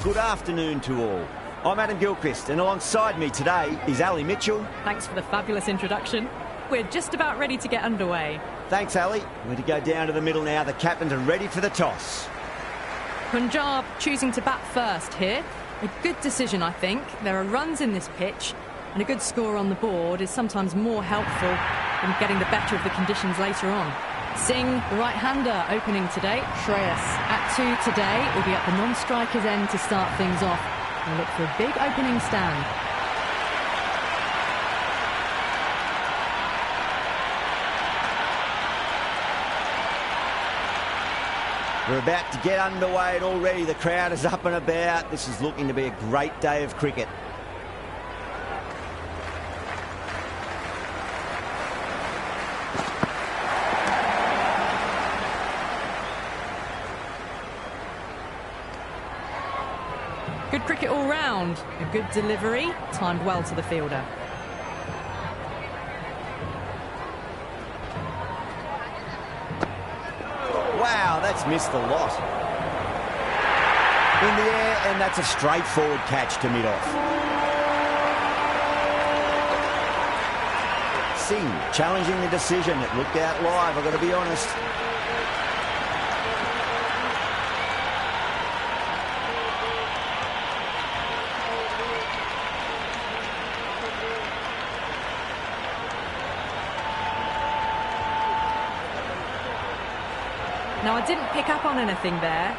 Good afternoon to all. I'm Adam Gilchrist, and alongside me today is Ali Mitchell. Thanks for the fabulous introduction. We're just about ready to get underway. Thanks, Ali. We're to go down to the middle now. The captains are ready for the toss. Punjab choosing to bat first here. A good decision, I think. There are runs in this pitch, and a good score on the board is sometimes more helpful than getting the better of the conditions later on. Singh, the right-hander, opening today. Shreyas at 2 today will be at the non-striker's end to start things off and look for a big opening stand. We're about to get underway and already the crowd is up and about. This is looking to be a great day of cricket. Good cricket all round. A good delivery, timed well to the fielder. Wow, that's missed a lot. In the air, and that's a straightforward catch to mid-off. Singh challenging the decision. It looked out live, I've got to be honest. Now, I didn't pick up on anything there.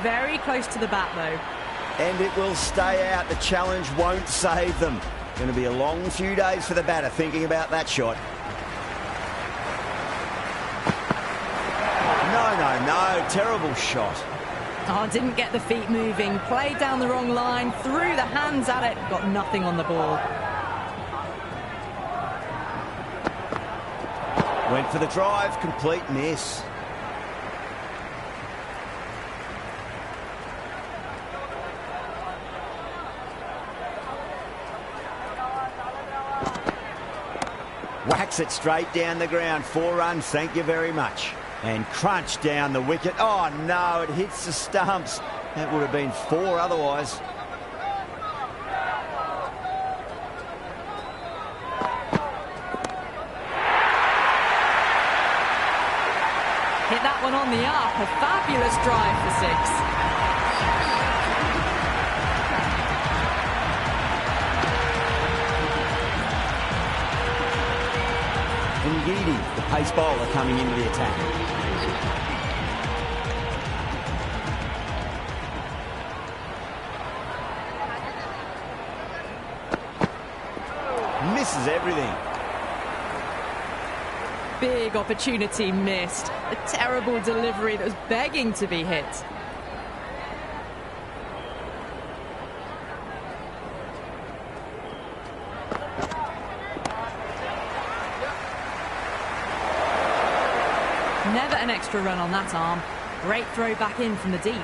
Very close to the bat, though. And it will stay out. The challenge won't save them. Going to be a long few days for the batter thinking about that shot. No. Terrible shot. Oh, didn't get the feet moving. Played down the wrong line. Threw the hands at it. Got nothing on the ball. Went for the drive. Complete miss. Whacks it straight down the ground. 4 runs, thank you very much. And crunch down the wicket. Oh, no, it hits the stumps. That would have been 4 otherwise. Hit that one on the up. A fabulous drive for 6. Ngidi, the pace bowler, coming into the attack. Misses everything. Big opportunity missed. A terrible delivery that was begging to be hit. Never an extra run on that arm. Great throw back in from the deep.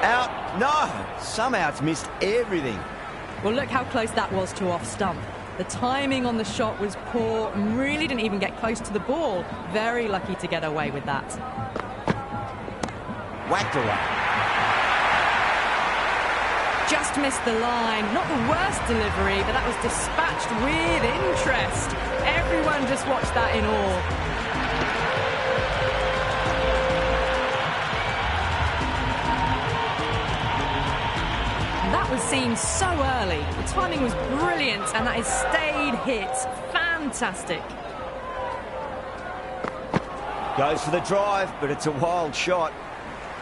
Out. No. Somehow it's missed everything. Well, look how close that was to off stump. The timing on the shot was poor and really didn't even get close to the ball. Very lucky to get away with that. Whacked away. Just missed the line. Not the worst delivery, but that was dispatched with interest. Everyone just watched that in awe. That was seen so early. The timing was brilliant, and that is stayed hit. Fantastic. Goes for the drive, but it's a wild shot.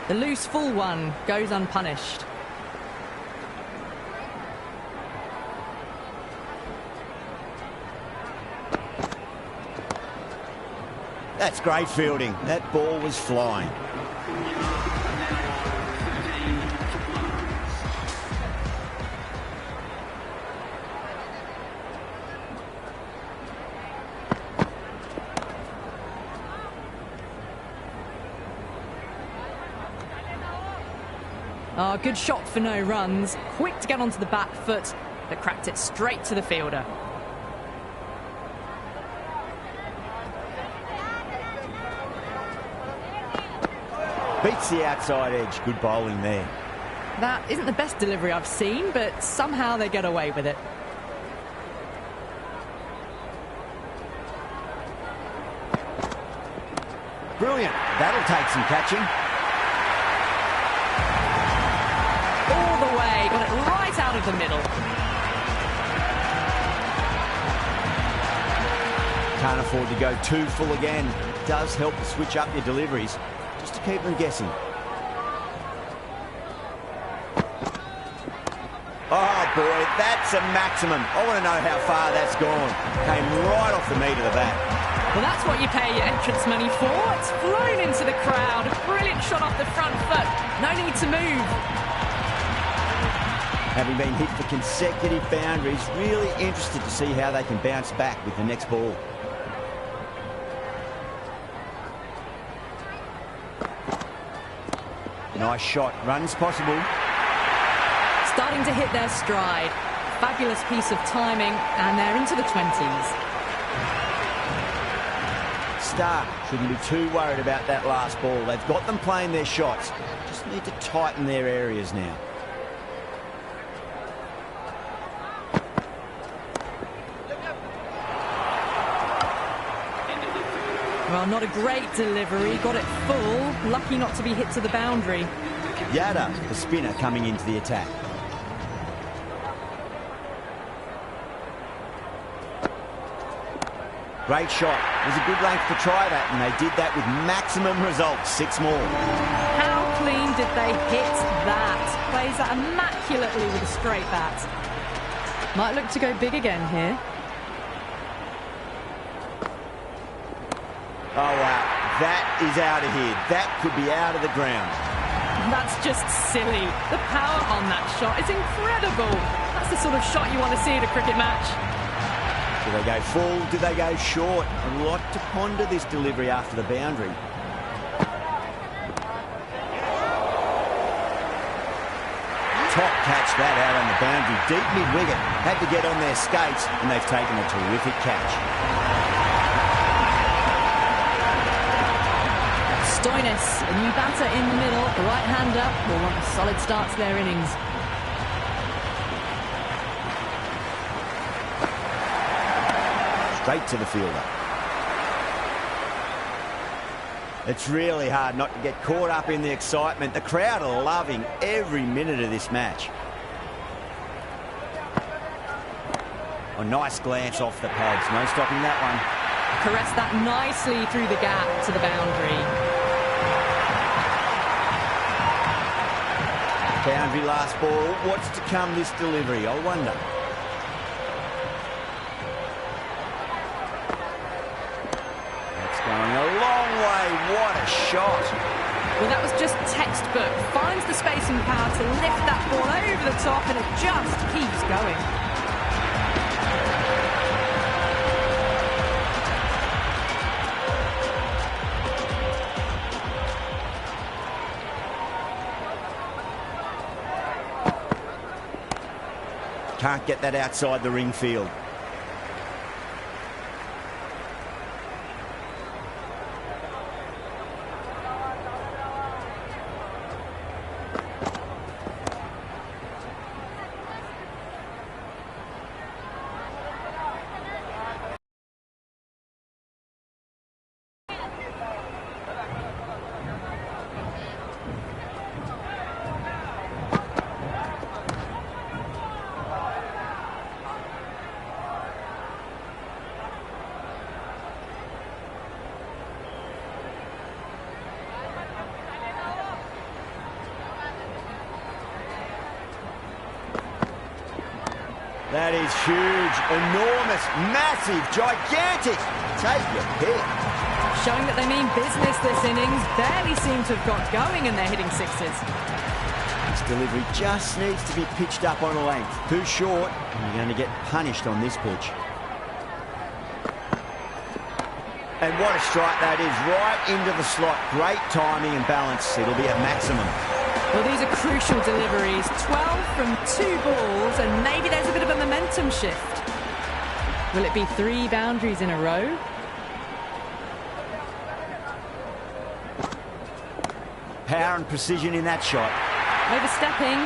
The loose full one goes unpunished. That's great fielding. That ball was flying. Oh, good shot for no runs. Quick to get onto the back foot, but cracked it straight to the fielder. Beats the outside edge. Good bowling there. That isn't the best delivery I've seen, but somehow they get away with it. Brilliant. That'll take some catching. All the way. Got it right out of the middle. Can't afford to go too full again. It does help to switch up your deliveries, just to keep them guessing. Oh boy, that's a maximum. I want to know how far that's gone. Came right off the meat of the bat. Well, that's what you pay your entrance money for. It's flown into the crowd. A brilliant shot off the front foot. No need to move. Having been hit for consecutive boundaries, really interested to see how they can bounce back with the next ball. Nice shot. Runs possible. Starting to hit their stride. Fabulous piece of timing, and they're into the 20s. Stark shouldn't be too worried about that last ball. They've got them playing their shots. Just need to tighten their areas now. Well, not a great delivery. Got it full. Lucky not to be hit to the boundary. Yada, the spinner, coming into the attack. Great shot. It was a good length to try that, and they did that with maximum results. 6 more. How clean did they hit that? Plays that immaculately with a straight bat. Might look to go big again here. Oh, wow. That is out of here. That could be out of the ground. That's just silly. The power on that shot is incredible. That's the sort of shot you want to see at a cricket match. Do they go full? Do they go short? A lot to ponder this delivery after the boundary. Top catch that out on the boundary. Deep mid-wicket. Had to get on their skates, and they've taken a terrific catch. Stoinis, a new batter in the middle, the right-hander, will want a solid start to their innings. Straight to the fielder. It's really hard not to get caught up in the excitement. The crowd are loving every minute of this match. A nice glance off the pads. No stopping that one. Caressed that nicely through the gap to the boundary. Boundary last ball. What's to come this delivery? I wonder. That's going a long way. What a shot. Well, that was just textbook. Finds the space and power to lift that ball over the top, and it just keeps going. Can't get that outside the ring field. That is huge, enormous, massive, gigantic. Take your pick. Showing that they mean business this innings. Barely seem to have got going, and they're hitting sixes. This delivery just needs to be pitched up on a length. Too short, and you're going to get punished on this pitch. And what a strike that is, right into the slot. Great timing and balance. It'll be at maximum. Well, these are crucial deliveries. 12 from 2 balls, and maybe there's a bit of a momentum shift. Will it be 3 boundaries in a row? power and precision in that shot. Overstepping,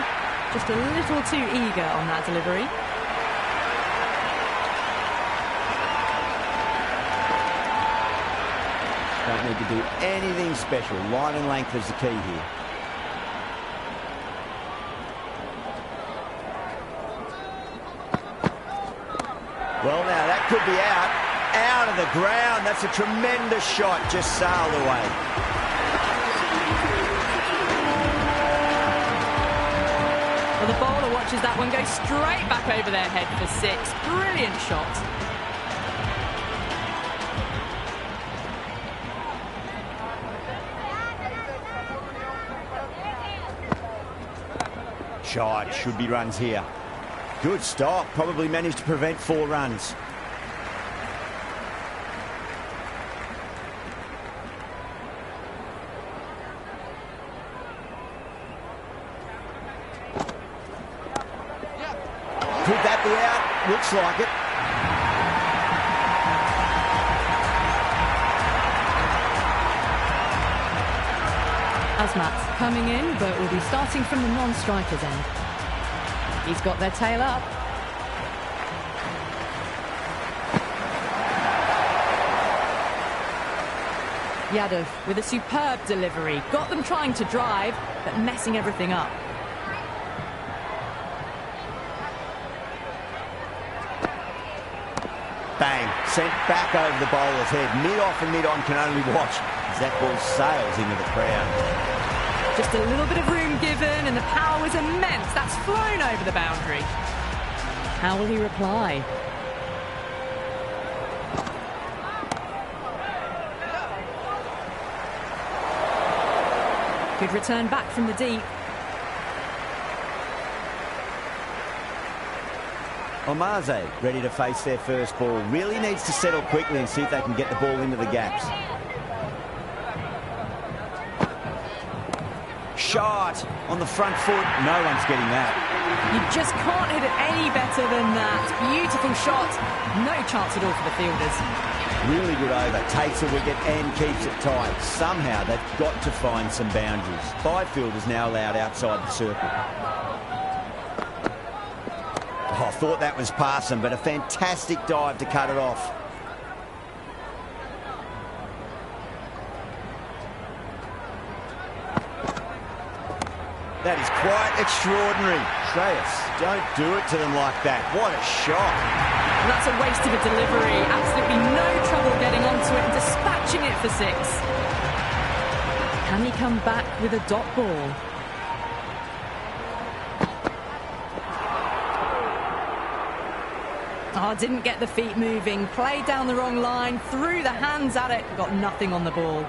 just a little too eager on that delivery. Don't need to do anything special. Line and length is the key here. Well, now that could be out of the ground. That's a tremendous shot, just sailed away. Well, the bowler watches that one go straight back over their head for 6. Brilliant shot. Shot, should be runs here. Good stop, probably managed to prevent 4 runs. Could that be out? Looks like it. Asmat's coming in, but will be starting from the non-striker's end. He's got their tail up. Yadav with a superb delivery. Got them trying to drive, but messing everything up. Bang, sent back over the bowler's head. Mid-off and mid-on can only watch as that ball sails into the crowd. Just a little bit of room given, and the power was immense. That's flown over the boundary. How will he reply? Good return back from the deep. Omaze ready to face their first ball. Really needs to settle quickly and see if they can get the ball into the gaps. Shot on the front foot. No one's getting that. You just can't hit it any better than that. Beautiful shot. No chance at all for the fielders. Really good over. Takes a wicket and keeps it tight. Somehow they've got to find some boundaries. 5 fielders now allowed outside the circle. Oh, I thought that was past them, but a fantastic dive to cut it off. That is quite extraordinary. Shreyas, don't do it to them like that. What a shot. And that's a waste of a delivery. Absolutely no trouble getting onto it and dispatching it for 6. Can he come back with a dot ball? Oh, didn't get the feet moving. Played down the wrong line. Threw the hands at it. Got nothing on the ball.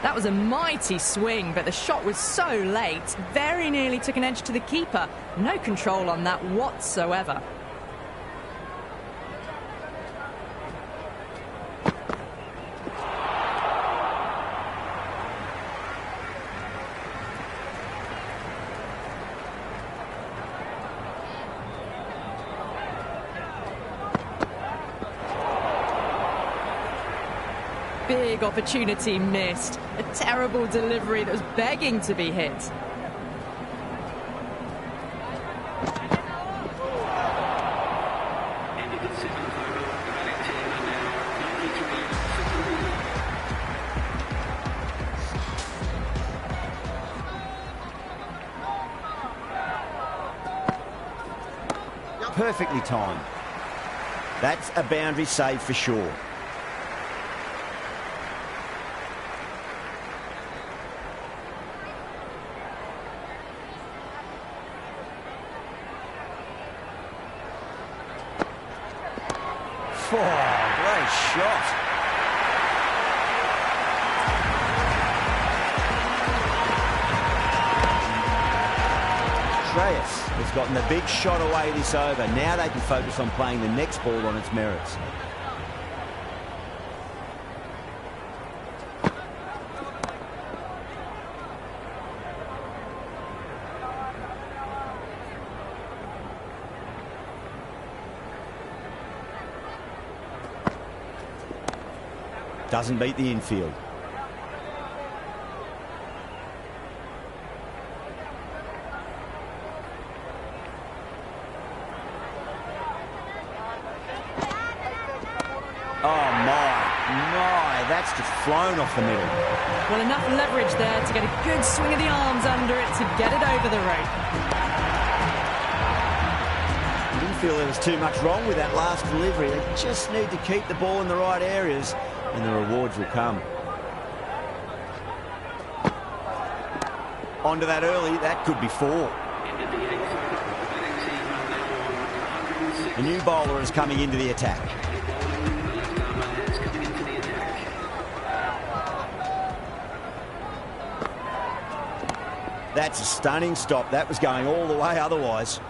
That was a mighty swing, but the shot was so late. Very nearly took an edge to the keeper. No control on that whatsoever. Big opportunity missed. A terrible delivery that was begging to be hit. Perfectly timed. That's a boundary save for sure. Oh, great shot. Shreyas has gotten the big shot away this over. Now they can focus on playing the next ball on its merits. doesn't beat the infield. Oh, my, that's just flown off the middle. Well, enough leverage there to get a good swing of the arms under it to get it over the rope. I didn't feel there was too much wrong with that last delivery. They just need to keep the ball in the right areas and the rewards will come. Onto that early, that could be 4. The new bowler is coming into the attack. That's a stunning stop. That was going all the way otherwise.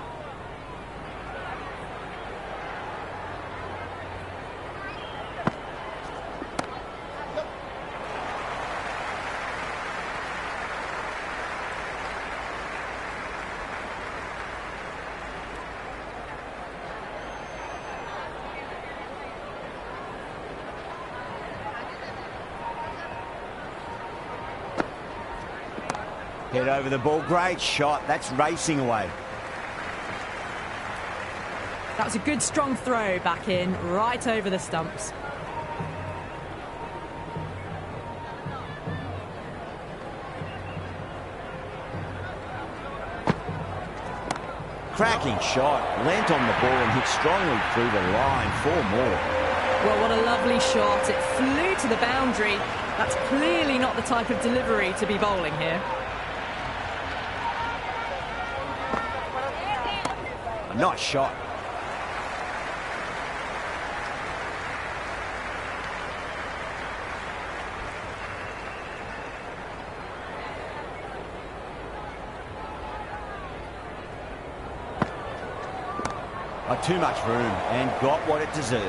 Head over the ball. Great shot. That's racing away. That was a good strong throw back in, right over the stumps. Cracking shot. Leant on the ball and hit strongly through the line. 4 more. Well, what a lovely shot. It flew to the boundary. That's clearly not the type of delivery to be bowling here. A nice shot. Too much room and got what it deserved.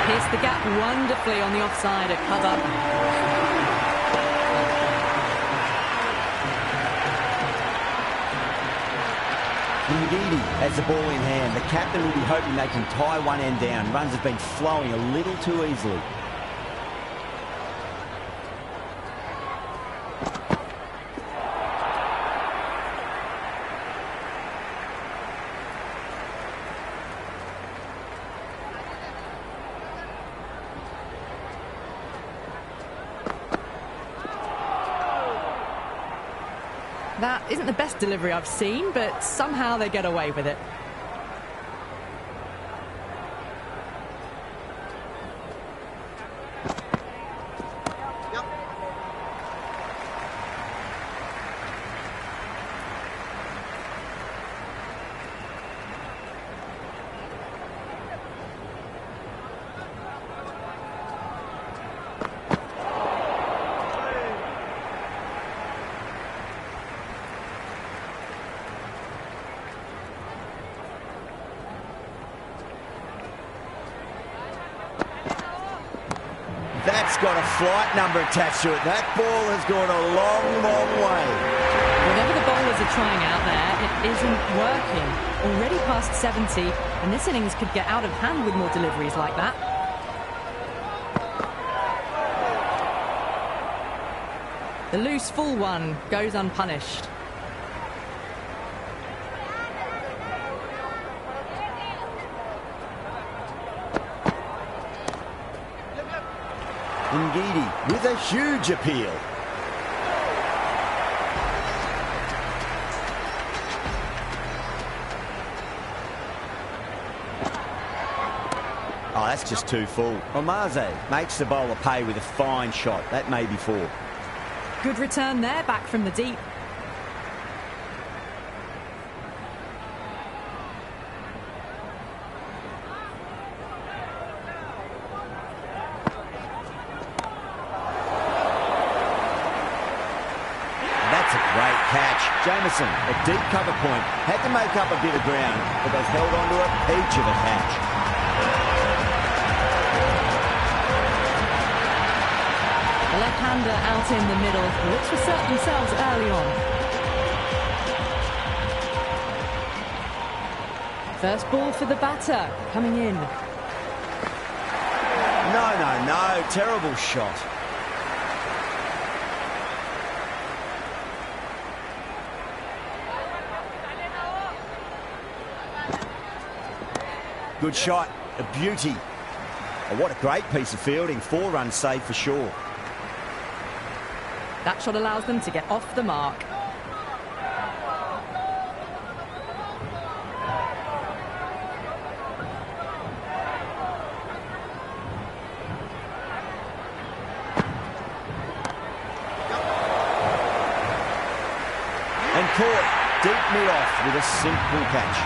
Pierced the gap wonderfully on the offside at cover. Ngidi has the ball in hand. The captain will be hoping they can tie one end down. Runs have been flowing a little too easily. That isn't the best delivery I've seen, but somehow they get away with it. That's got a flight number attached to it. That ball has gone a long, long way. Whatever the bowlers are trying out there, it isn't working. Already past 70, and this innings could get out of hand with more deliveries like that. The loose full one goes unpunished. Ngidi with a huge appeal. Oh, that's just too full. Omaze makes the bowler pay with a fine shot. That may be 4. Good return there, back from the deep. Great catch. Jamieson, a deep cover point. Had to make up a bit of ground, but they've held on to a peach of a catch. The left-hander out in the middle looks to assert themselves early on. First ball for the batter, coming in. No, no, terrible shot. Good shot, a beauty. Oh, what a great piece of fielding. 4 runs saved for sure. That shot allows them to get off the mark. And caught deep mid-off with a simple catch.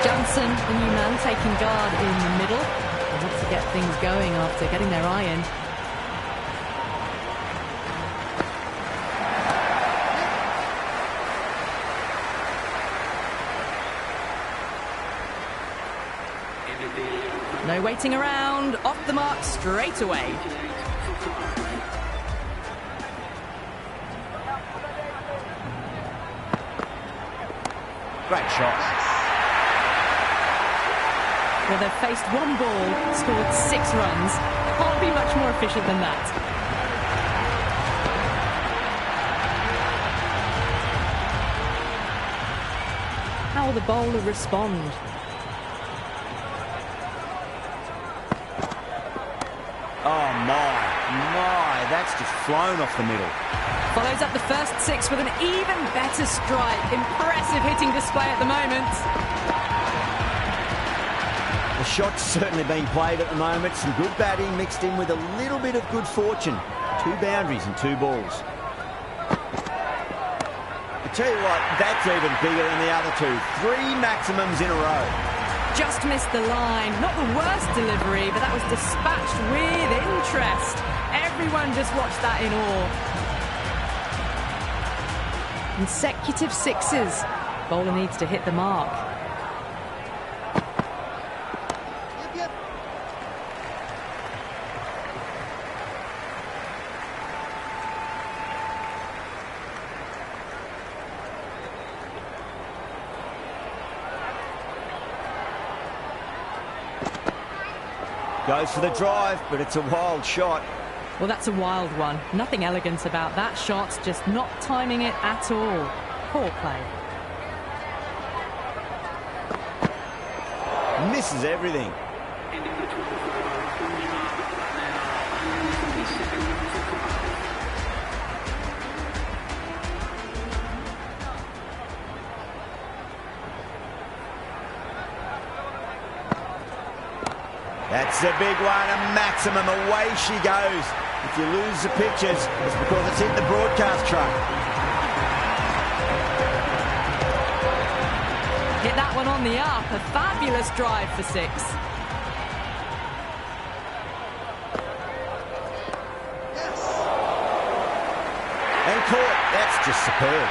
Johnson, the new man, taking guard in the middle. They want to get things going after getting their eye in. No waiting around, off the mark straight away. Great shot. Well, they've faced one ball, scored 6 runs. Can't be much more efficient than that. How will the bowler respond? Oh my, that's just flown off the middle. Follows up the first 6 with an even better strike. Impressive hitting display at the moment. The shot's certainly being played at the moment. Some good batting mixed in with a little bit of good fortune. 2 boundaries and 2 balls. I tell you what, that's even bigger than the other 2. 3 maximums in a row. Just missed the line. Not the worst delivery, but that was dispatched with interest. Everyone just watched that in awe. Consecutive 6s. Bowler needs to hit the mark. Goes for the drive, but it's a wild shot. Well, that's a wild one. Nothing elegant about that shot, just not timing it at all. Poor play. Misses everything. That's a big one, a maximum. Away she goes. If you lose the pictures, it's because it's hit the broadcast truck. Hit that one on the up. A fabulous drive for 6. Yes. And caught. That's just superb.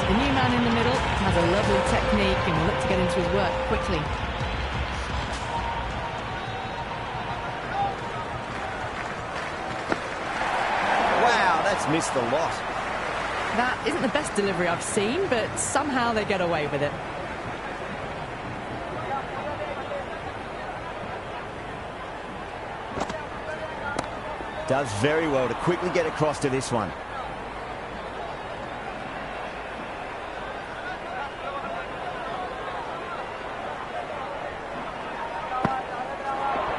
The new man in the middle has a lovely technique and will look to get into his work quickly. Wow, that's missed a lot. That isn't the best delivery I've seen, but somehow they get away with it. Does very well to quickly get across to this one.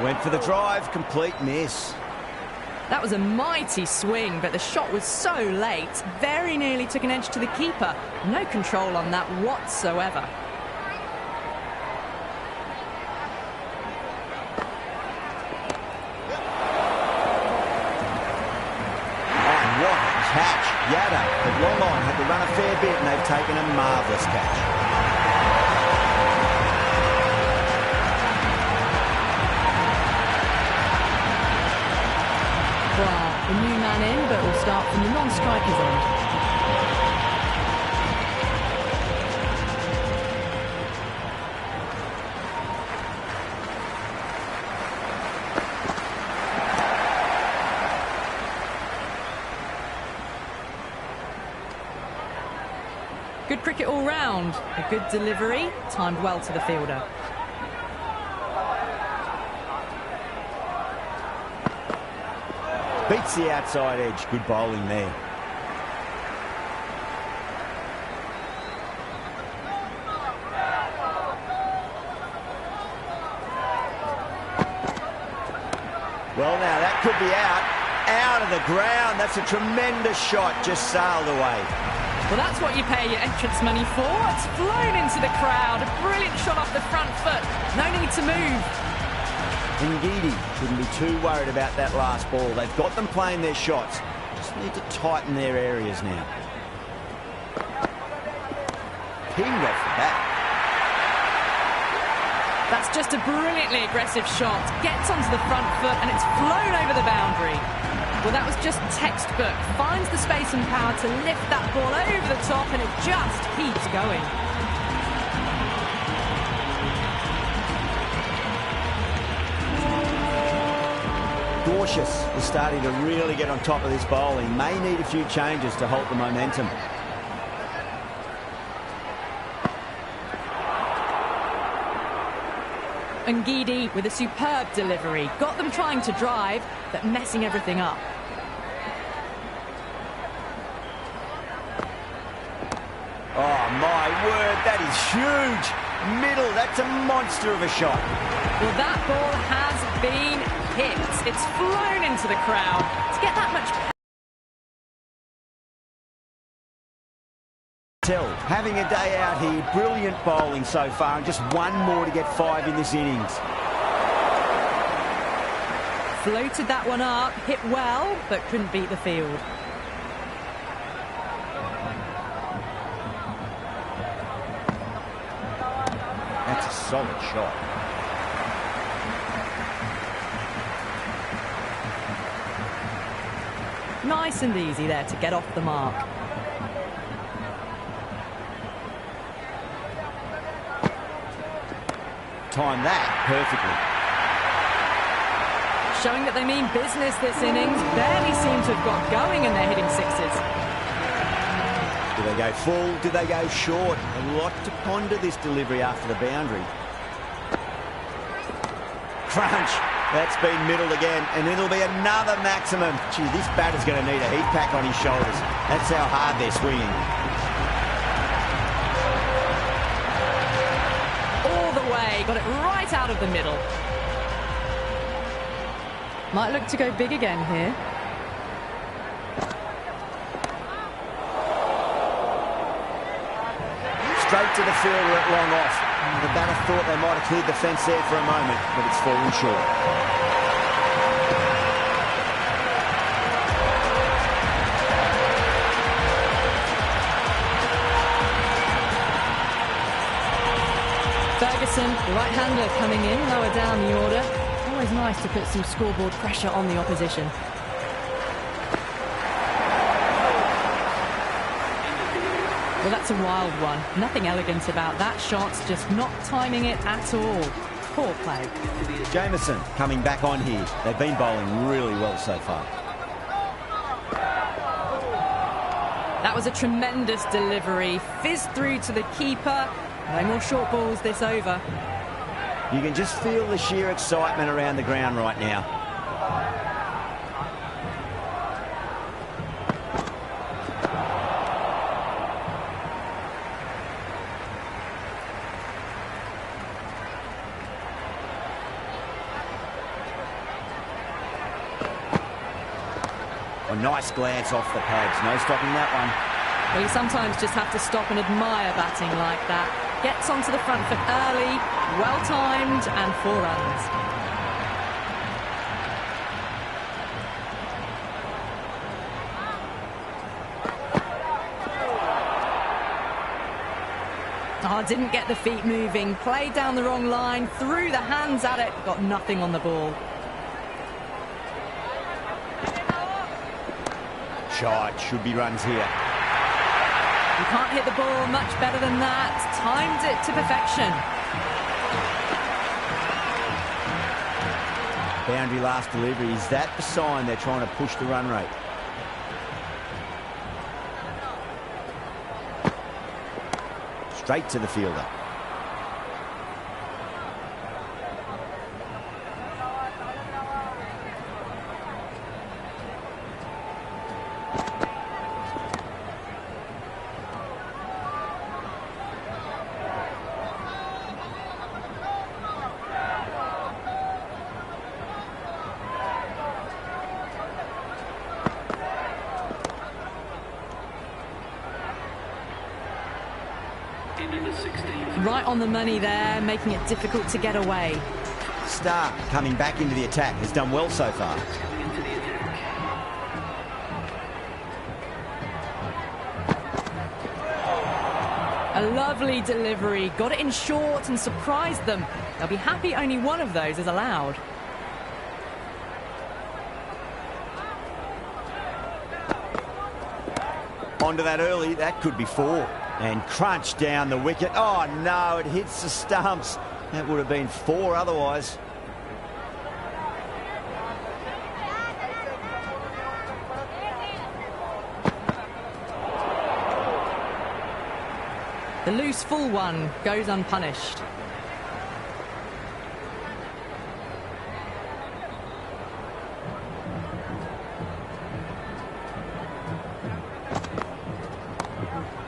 Went for the drive, complete miss. That was a mighty swing, but the shot was so late. Very nearly took an edge to the keeper. No control on that whatsoever. Oh, what a catch. Yada, but long on, had to run a fair bit and they've taken a marvellous catch. The new man in, but will start from the non-striker's end. Good cricket all round. A good delivery, timed well to the fielder. Beats the outside edge. Good bowling there. Well, now that could be out of the ground. That's a tremendous shot, just sailed away. Well, that's what you pay your entrance money for. It's flown into the crowd. A brilliant shot off the front foot. No need to move. Ngidi shouldn't be too worried about that last ball. They've got them playing their shots. Just need to tighten their areas now. Pinged off the bat. That's just a brilliantly aggressive shot. Gets onto the front foot and it's flown over the boundary. Well, that was just textbook. Finds the space and power to lift that ball over the top and it just keeps going. Cautious is starting to really get on top of this bowling. May need a few changes to halt the momentum. Ngidi with a superb delivery. Got them trying to drive, but messing everything up. Oh, my word, that is huge. Middle, that's a monster of a shot. Well, that ball has been hit. It's flown into the crowd. To get that much having a day out here, brilliant bowling so far, and just one more to get 5 in this innings. Floated that one up, hit well, but couldn't beat the field. That's a solid shot. Nice and easy there to get off the mark. Timed that perfectly. Showing that they mean business this innings. Barely seem to have got going and they're hitting sixes. Do they go full? Do they go short? A lot to ponder this delivery after the boundary. Crunch. That's been middled again, and it'll be another maximum. Gee, this batter's going to need a heat pack on his shoulders. That's how hard they're swinging. Got it right out of the middle. Might look to go big again here. Straight to the fielder at long off. The batter thought they might have cleared the fence there for a moment, but it's fallen short. Ferguson, the right-hander coming in, lower down the order. Always nice to put some scoreboard pressure on the opposition. Well, that's a wild one. Nothing elegant about that shot, just not timing it at all. Poor play. Jameson coming back on here. They've been bowling really well so far. That was a tremendous delivery. Fizzed through to the keeper. No more short balls this over. You can just feel the sheer excitement around the ground right now. A nice glance off the pads. No stopping that one. Well, you sometimes just have to stop and admire batting like that. Gets onto the front foot early, well-timed, and 4 runs. Oh, didn't get the feet moving. Played down the wrong line, threw the hands at it, got nothing on the ball. Shot, should be runs here. You can't hit the ball much better than that. Timed it to perfection. Boundary last delivery. Is that the sign they're trying to push the run rate? straight to the fielder. Right on the money there, making it difficult to get away. Stark coming back into the attack, has done well so far. A lovely delivery, got it in short and surprised them. They'll be happy only one of those is allowed. Onto that early, that could be 4. And crunch down the wicket. Oh no, it hits the stumps. That would have been 4 otherwise. The loose full one goes unpunished.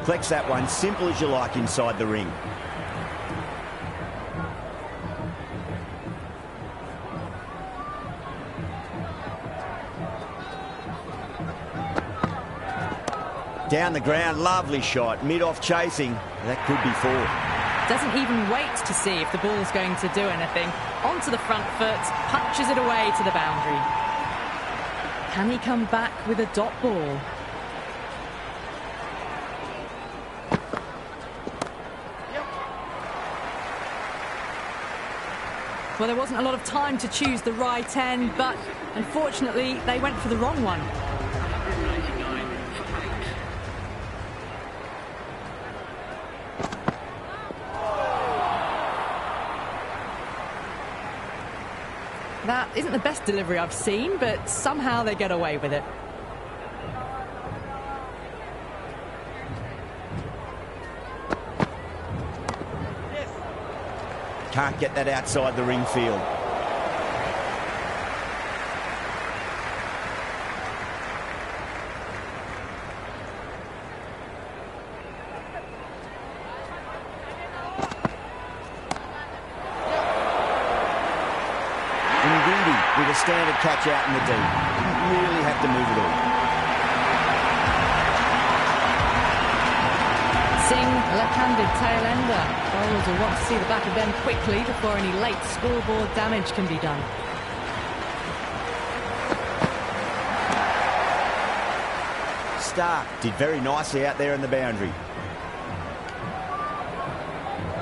Collects that one, simple as you like inside the ring. Down the ground, lovely shot, mid-off chasing. That could be 4. Doesn't even wait to see if the ball's going to do anything. Onto the front foot, punches it away to the boundary. Can he come back with a dot ball? Well, there wasn't a lot of time to choose the right end, but unfortunately, they went for the wrong one. That isn't the best delivery I've seen, but somehow they get away with it. Can't get that outside the ring field. With a standard catch out in the deep. Didn't really have to move it all. Singh, left-handed tail ender. Bowlers will want to see the back of them quickly before any late scoreboard damage can be done. Stark did very nicely out there in the boundary.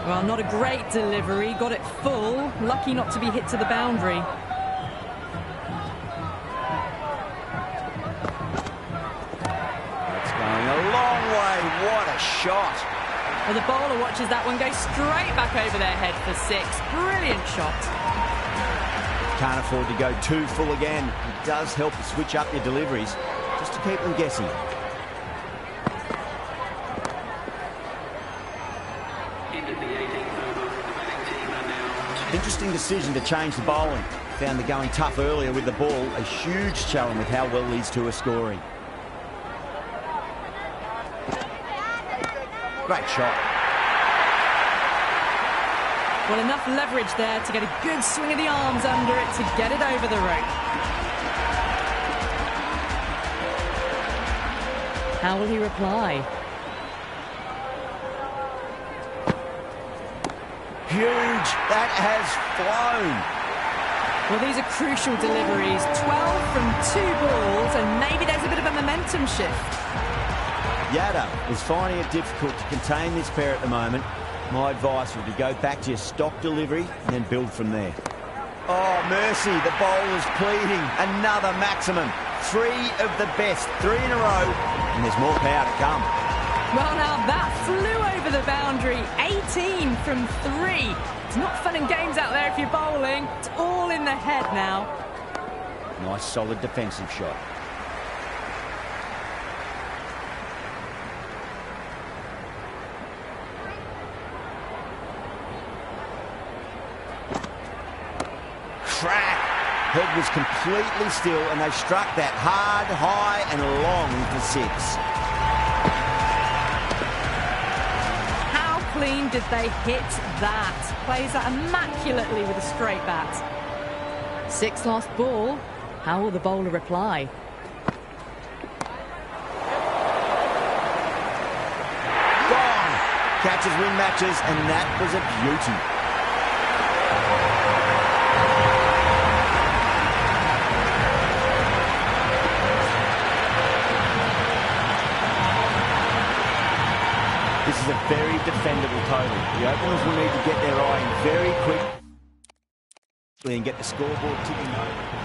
Well, not a great delivery. Got it full. Lucky not to be hit to the boundary. What a shot. Well, the bowler watches that one go straight back over their head for 6. Brilliant shot. Can't afford to go too full again. It does help to switch up your deliveries, just to keep them guessing. Interesting decision to change the bowling. Found the going tough earlier with the ball. A huge challenge with how well these two are scoring. Great shot. Well, enough leverage there to get a good swing of the arms under it to get it over the rope. How will he reply? Huge. That has flown. Well, these are crucial deliveries. 12 from 2 balls, and maybe there's a bit of a momentum shift. Yada is finding it difficult to contain this pair at the moment. My advice would be go back to your stock delivery and then build from there. Oh, mercy, the bowler's pleading. Another maximum. 3 of the best, 3 in a row, and there's more power to come. Well, now that flew over the boundary. 18 from 3. It's not fun and games out there if you're bowling. It's all in the head now. Nice, solid defensive shot. track. Head was completely still, and they struck that hard, high, and long for 6. How clean did they hit that? Plays that immaculately with a straight bat. 6 last ball. How will the bowler reply? Gone. Catches win matches, and that was a beauty. This is a very defendable total. The openers will need to get their eye in very quickly and get the scoreboard ticking over.